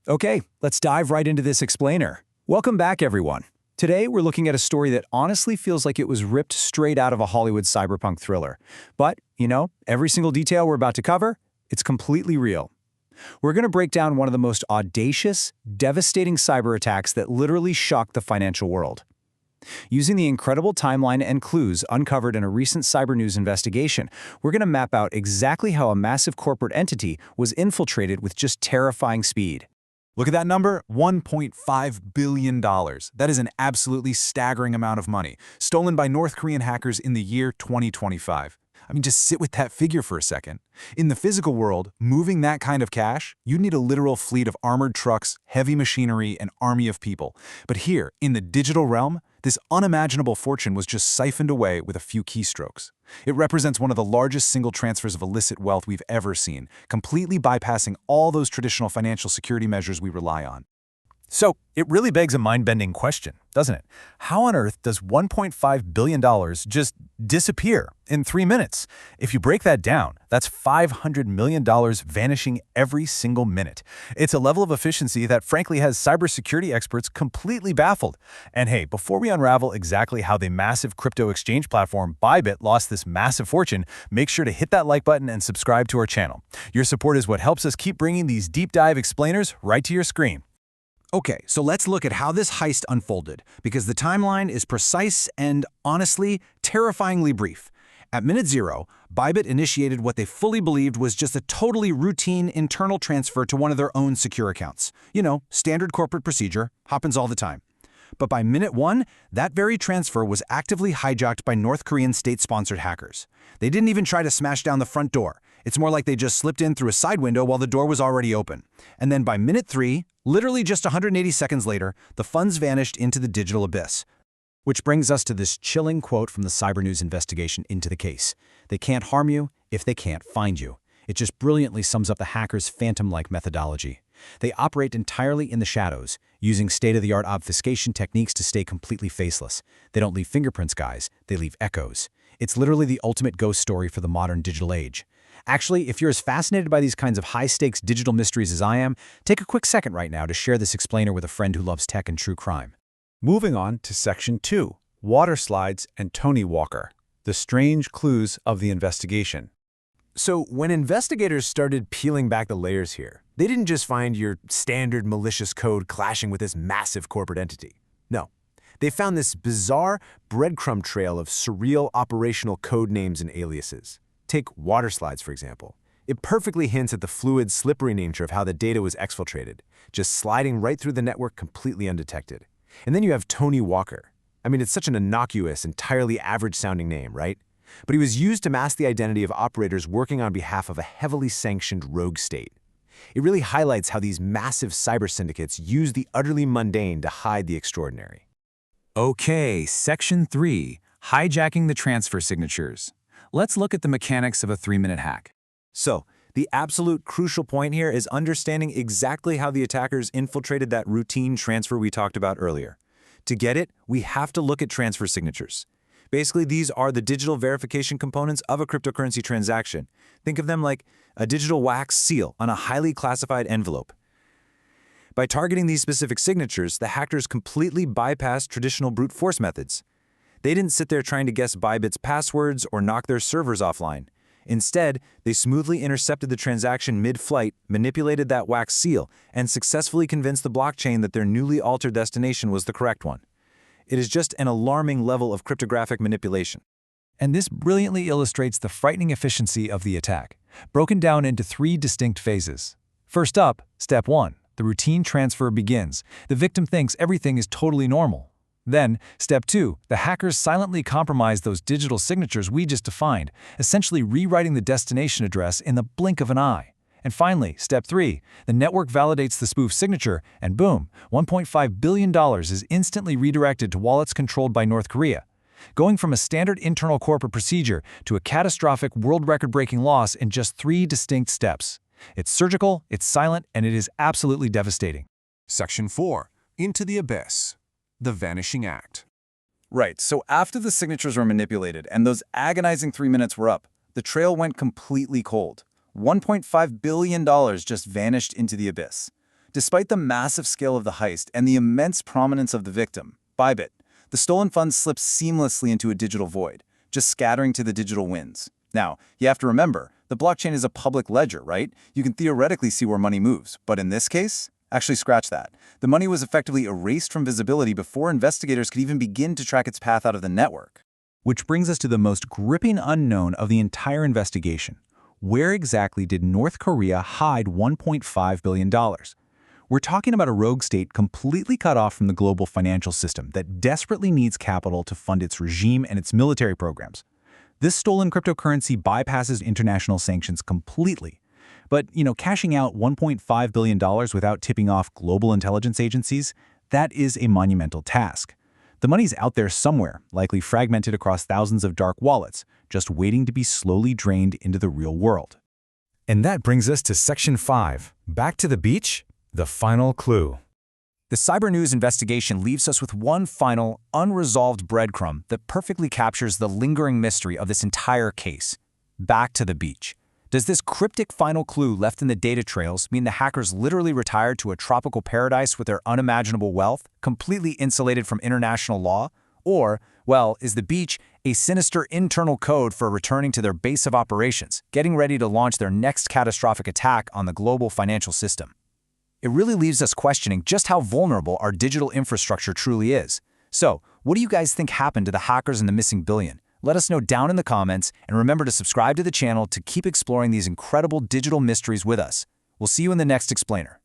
Okay, let's dive right into this explainer. Welcome back, everyone. Today, we're looking at a story that honestly feels like it was ripped straight out of a Hollywood cyberpunk thriller. But, every single detail we're about to cover, it's completely real. We're going to break down one of the most audacious, devastating cyber attacks that literally shocked the financial world. Using the incredible timeline and clues uncovered in a recent Cybernews investigation, we're going to map out exactly how a massive corporate entity was infiltrated with just terrifying speed. Look at that number, $1.5 billion. That is an absolutely staggering amount of money, stolen by North Korean hackers in the year 2025. Just sit with that figure for a second. In the physical world, moving that kind of cash, you'd need a literal fleet of armored trucks, heavy machinery, and army of people. But here, in the digital realm, this unimaginable fortune was just siphoned away with a few keystrokes. It represents one of the largest single transfers of illicit wealth we've ever seen, completely bypassing all those traditional financial security measures we rely on. So, it really begs a mind-bending question, doesn't it? How on earth does $1.5 billion just disappear in 3 minutes? If you break that down, that's $500 million vanishing every single minute. It's a level of efficiency that frankly has cybersecurity experts completely baffled. And hey, before we unravel exactly how the massive crypto exchange platform Bybit lost this massive fortune, make sure to hit that like button and subscribe to our channel. Your support is what helps us keep bringing these deep dive explainers right to your screen. Okay, so let's look at how this heist unfolded, because the timeline is precise and, honestly, terrifyingly brief. At minute zero, Bybit initiated what they fully believed was just a totally routine internal transfer to one of their own secure accounts. Standard corporate procedure, happens all the time. But by minute one, that very transfer was actively hijacked by North Korean state-sponsored hackers. They didn't even try to smash down the front door. It's more like they just slipped in through a side window while the door was already open. And then by minute three, literally just 180 seconds later, the funds vanished into the digital abyss. Which brings us to this chilling quote from the Cybernews investigation into the case. They can't harm you if they can't find you. It just brilliantly sums up the hackers' phantom-like methodology. They operate entirely in the shadows, using state-of-the-art obfuscation techniques to stay completely faceless. They don't leave fingerprints, guys. They leave echoes. It's literally the ultimate ghost story for the modern digital age. Actually, if you're as fascinated by these kinds of high-stakes digital mysteries as I am, take a quick second right now to share this explainer with a friend who loves tech and true crime. Moving on to Section 2, Water Slides and Tony Walker, the strange clues of the investigation. So when investigators started peeling back the layers here, they didn't just find your standard malicious code clashing with this massive corporate entity. No, they found this bizarre breadcrumb trail of surreal operational code names and aliases. Take water slides, for example. It perfectly hints at the fluid, slippery nature of how the data was exfiltrated, just sliding right through the network completely undetected. And then you have Tony Walker. It's such an innocuous, entirely average-sounding name, right? But he was used to mask the identity of operators working on behalf of a heavily sanctioned rogue state. It really highlights how these massive cyber syndicates use the utterly mundane to hide the extraordinary. Okay, Section 3, Hijacking the transfer signatures. Let's look at the mechanics of a 3-minute hack. So, the absolute crucial point here is understanding exactly how the attackers infiltrated that routine transfer we talked about earlier. To get it, we have to look at transfer signatures. Basically, these are the digital verification components of a cryptocurrency transaction. Think of them like a digital wax seal on a highly classified envelope. By targeting these specific signatures, the hackers completely bypassed traditional brute force methods. They didn't sit there trying to guess Bybit's passwords or knock their servers offline. Instead, they smoothly intercepted the transaction mid-flight, manipulated that wax seal, and successfully convinced the blockchain that their newly altered destination was the correct one. It is just an alarming level of cryptographic manipulation. And this brilliantly illustrates the frightening efficiency of the attack, broken down into 3 distinct phases. First up, Step 1. The routine transfer begins. The victim thinks everything is totally normal. Then, Step 2, the hackers silently compromise those digital signatures we just defined, essentially rewriting the destination address in the blink of an eye. And finally, Step 3, the network validates the spoof signature, and boom, $1.5 billion is instantly redirected to wallets controlled by North Korea, going from a standard internal corporate procedure to a catastrophic world record-breaking loss in just 3 distinct steps. It's surgical, it's silent, and it is absolutely devastating. Section 4, Into the Abyss. The Vanishing Act. Right, so after the signatures were manipulated and those agonizing 3 minutes were up, the trail went completely cold. $1.5 billion just vanished into the abyss. Despite the massive scale of the heist and the immense prominence of the victim, Bybit, the stolen funds slipped seamlessly into a digital void, just scattering to the digital winds. Now, you have to remember, the blockchain is a public ledger, right? You can theoretically see where money moves, but in this case, actually scratch that. The money was effectively erased from visibility before investigators could even begin to track its path out of the network. Which brings us to the most gripping unknown of the entire investigation. Where exactly did North Korea hide $1.5 billion? We're talking about a rogue state completely cut off from the global financial system that desperately needs capital to fund its regime and its military programs. This stolen cryptocurrency bypasses international sanctions completely. But, cashing out $1.5 billion without tipping off global intelligence agencies, that is a monumental task. The money's out there somewhere, likely fragmented across thousands of dark wallets, just waiting to be slowly drained into the real world. And that brings us to Section 5. Back to the beach? The final clue. The Cybernews investigation leaves us with one final, unresolved breadcrumb that perfectly captures the lingering mystery of this entire case. Back to the beach. Does this cryptic final clue left in the data trails mean the hackers literally retired to a tropical paradise with their unimaginable wealth, completely insulated from international law? Or, well, is the beach a sinister internal code for returning to their base of operations, getting ready to launch their next catastrophic attack on the global financial system? It really leaves us questioning just how vulnerable our digital infrastructure truly is. So, what do you guys think happened to the hackers and the missing billion? Let us know down in the comments, and remember to subscribe to the channel to keep exploring these incredible digital mysteries with us. We'll see you in the next explainer.